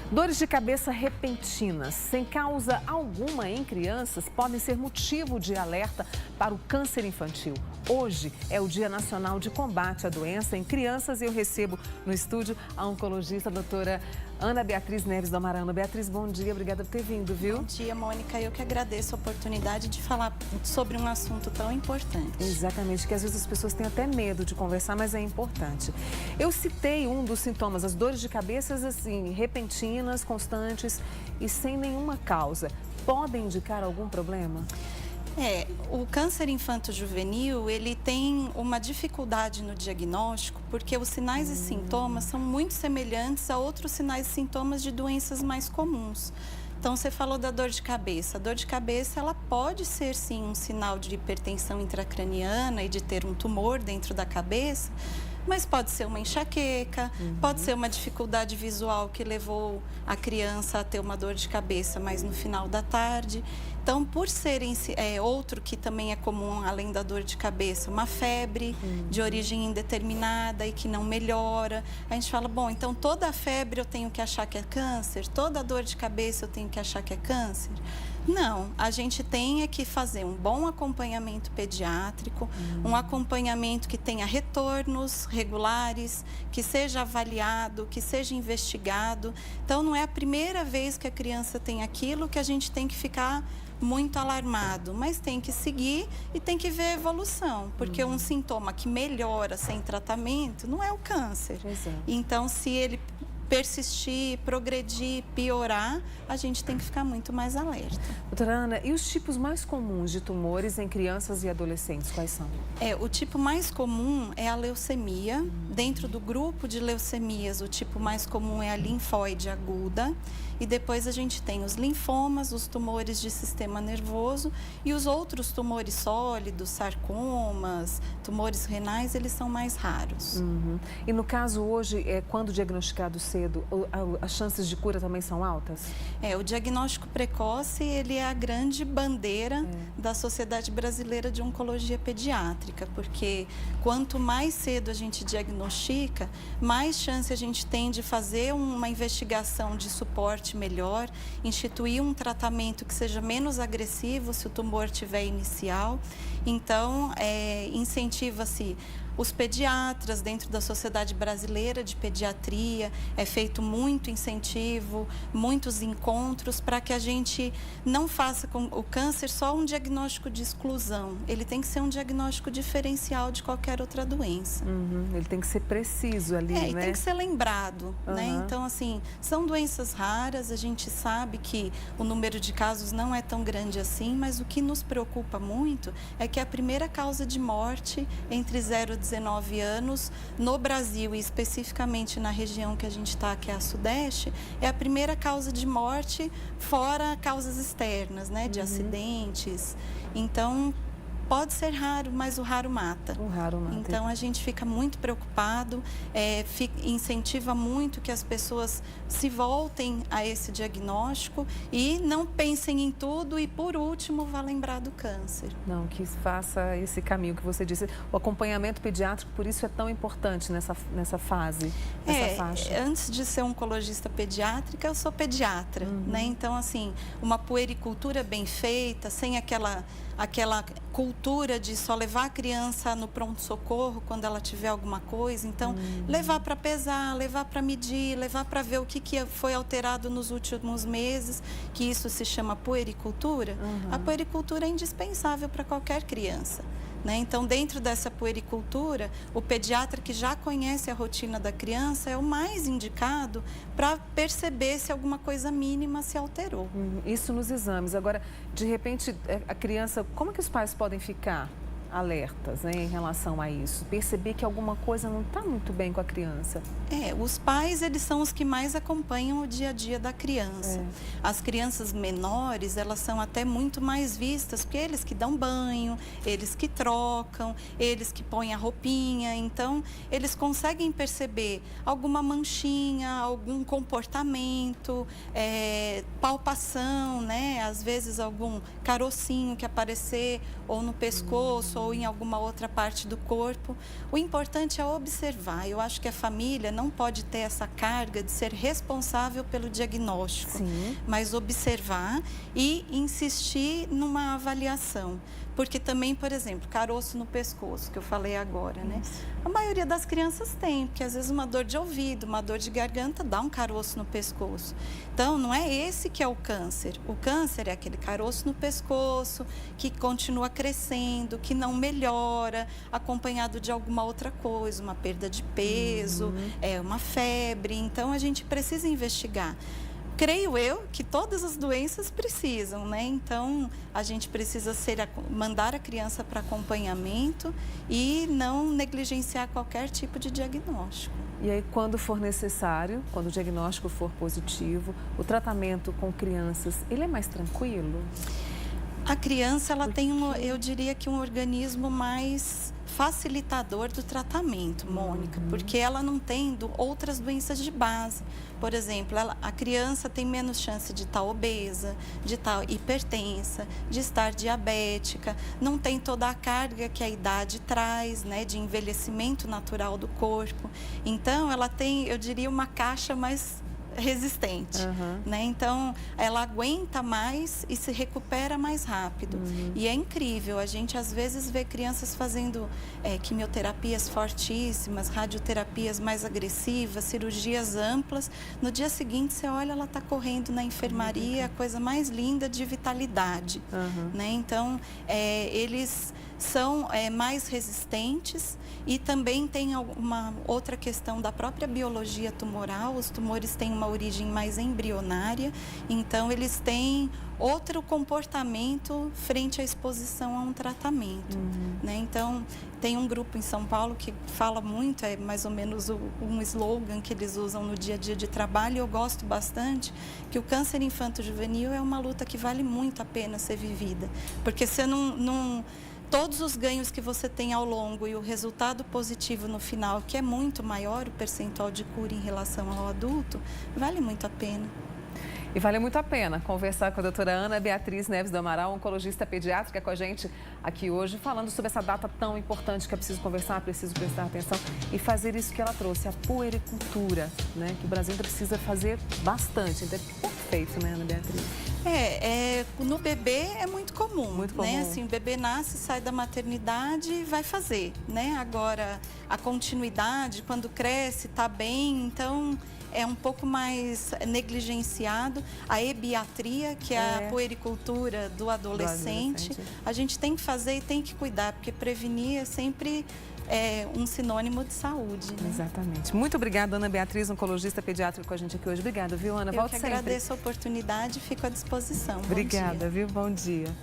Dores de cabeça repentinas, sem causa alguma em crianças, podem ser motivo de alerta para o câncer infantil. Hoje é o Dia Nacional de Combate à Doença em Crianças e eu recebo no estúdio a oncologista, a doutora Ana Beatriz Neves do Amarano. Beatriz, bom dia, obrigada por ter vindo, viu? Bom dia, Mônica. Eu que agradeço a oportunidade de falar sobre um assunto tão importante. Exatamente, que às vezes as pessoas têm até medo de conversar, mas é importante. Eu citei um dos sintomas, as dores de cabeça, assim, repentinas, constantes e sem nenhuma causa. Podem indicar algum problema? O câncer infanto-juvenil, ele tem uma dificuldade no diagnóstico porque os sinais e sintomas são muito semelhantes a outros sinais e sintomas de doenças mais comuns. Então, você falou da dor de cabeça. A dor de cabeça, ela pode ser, sim, um sinal de hipertensão intracraniana e de ter um tumor dentro da cabeça, mas pode ser uma enxaqueca, pode ser uma dificuldade visual que levou a criança a ter uma dor de cabeça, mas no final da tarde. Então, por serem outro que também é comum, além da dor de cabeça, uma febre de origem indeterminada e que não melhora. A gente fala, bom, então toda a febre eu tenho que achar que é câncer? Toda dor de cabeça eu tenho que achar que é câncer? Não, a gente tem que fazer um bom acompanhamento pediátrico, um acompanhamento que tenha retornos regulares, que seja avaliado, que seja investigado. Então, não é a primeira vez que a criança tem aquilo que a gente tem que ficar muito alarmado, mas tem que seguir e tem que ver a evolução, porque um sintoma que melhora sem tratamento não é o câncer. Então, se ele persistir, progredir, piorar, a gente tem que ficar muito mais alerta. Doutora Ana, e os tipos mais comuns de tumores em crianças e adolescentes, quais são? O tipo mais comum é a leucemia. Dentro do grupo de leucemias, o tipo mais comum é a linfóide aguda. E depois a gente tem os linfomas, os tumores de sistema nervoso e os outros tumores sólidos, sarcomas, tumores renais, eles são mais raros. E no caso hoje, quando diagnosticado cedo, as chances de cura também são altas? O diagnóstico precoce, ele é a grande bandeira da Sociedade Brasileira de Oncologia Pediátrica, porque quanto mais cedo a gente diagnostica, mais chance a gente tem de fazer uma investigação de suporte melhor, instituir um tratamento que seja menos agressivo se o tumor tiver inicial. Então, incentiva-se os pediatras dentro da Sociedade Brasileira de Pediatria, é feito muito incentivo, muitos encontros para que a gente não faça com o câncer só um diagnóstico de exclusão. Ele tem que ser um diagnóstico diferencial de qualquer outra doença. Ele tem que ser preciso ali, né? E tem que ser lembrado, né? Então, assim, são doenças raras, a gente sabe que o número de casos não é tão grande assim, mas o que nos preocupa muito é que a primeira causa de morte entre 0 e 19 anos, no Brasil e especificamente na região que a gente está, que é a Sudeste, é a primeira causa de morte fora causas externas, né, de acidentes. Então, pode ser raro, mas o raro mata. O raro mata. Então, a gente fica muito preocupado, incentiva muito que as pessoas se voltem a esse diagnóstico e não pensem em tudo e, por último, vá lembrar do câncer. Não, que faça esse caminho que você disse. O acompanhamento pediátrico, por isso, é tão importante nessa fase, nessa faixa. Antes de ser oncologista pediátrica, eu sou pediatra, né? Então, assim, uma puericultura bem feita, sem aquela cultura de só levar a criança no pronto-socorro quando ela tiver alguma coisa. Então, levar para pesar, levar para medir, levar para ver o que foi alterado nos últimos meses, que isso se chama puericultura. A puericultura é indispensável para qualquer criança, né? Então, dentro dessa puericultura, o pediatra que já conhece a rotina da criança é o mais indicado para perceber se alguma coisa mínima se alterou. Isso nos exames. Agora, de repente, a criança, como que os pais podem ficar alertas, né, em relação a isso? Perceber que alguma coisa não está muito bem com a criança. Os pais, eles são os que mais acompanham o dia a dia da criança. As crianças menores, elas são até muito mais vistas, porque eles que dão banho, eles que trocam, eles que põem a roupinha. Então, eles conseguem perceber alguma manchinha, algum comportamento, palpação, né? Às vezes algum carocinho que aparecer ou no pescoço, pescoço ou em alguma outra parte do corpo. O importante é observar. Eu acho que a família não pode ter essa carga de ser responsável pelo diagnóstico, mas observar e insistir numa avaliação. Porque também, por exemplo, caroço no pescoço, que eu falei agora, né? A maioria das crianças tem, porque às vezes uma dor de ouvido, uma dor de garganta dá um caroço no pescoço. Então, não é esse que é o câncer. O câncer é aquele caroço no pescoço, que continua crescendo, que não melhora, acompanhado de alguma outra coisa, uma perda de peso, uma febre. Então, a gente precisa investigar. Creio eu que todas as doenças precisam, né? Então, a gente precisa mandar a criança para acompanhamento e não negligenciar qualquer tipo de diagnóstico. E aí, quando for necessário, quando o diagnóstico for positivo, o tratamento com crianças, ele é mais tranquilo? A criança, ela tem, eu diria que um organismo mais facilitador do tratamento, Mônica, porque ela não tendo outras doenças de base. Por exemplo, a criança tem menos chance de estar obesa, de estar hipertensa, de estar diabética, não tem toda a carga que a idade traz, né, de envelhecimento natural do corpo. Então, ela tem, eu diria, uma caixa mais resistente, né? Então, ela aguenta mais e se recupera mais rápido. E é incrível, a gente às vezes vê crianças fazendo quimioterapias fortíssimas, radioterapias mais agressivas, cirurgias amplas. No dia seguinte, você olha, ela está correndo na enfermaria, a coisa mais linda de vitalidade, né? Então, eles são mais resistentes e também tem uma outra questão da própria biologia tumoral. Os tumores têm uma origem mais embrionária, então eles têm outro comportamento frente à exposição a um tratamento, né? Então, tem um grupo em São Paulo que fala muito, é mais ou menos um slogan que eles usam no dia a dia de trabalho, e eu gosto bastante, que o câncer infanto-juvenil é uma luta que vale muito a pena ser vivida, porque você todos os ganhos que você tem ao longo e o resultado positivo no final, que é muito maior o percentual de cura em relação ao adulto, vale muito a pena. E vale muito a pena conversar com a doutora Ana Beatriz Neves do Amaral, oncologista pediátrica, com a gente aqui hoje, falando sobre essa data tão importante que é preciso conversar, preciso prestar atenção e fazer isso que ela trouxe, a puericultura, né? Que o Brasil precisa fazer bastante. Então, é perfeito, né, Ana Beatriz? No bebê é muito comum, né? Assim, o bebê nasce, sai da maternidade e vai fazer, né? Agora, a continuidade, quando cresce, está bem, então é um pouco mais negligenciado. A ebiatria, que é a puericultura do adolescente, a gente tem que fazer e tem que cuidar, porque prevenir é sempre um sinônimo de saúde, né? Exatamente. Muito obrigada, Ana Beatriz, oncologista pediátrica, com a gente aqui hoje. Obrigada, viu, Ana? Eu que agradeço a oportunidade e fico à disposição. Obrigada, viu? Bom dia.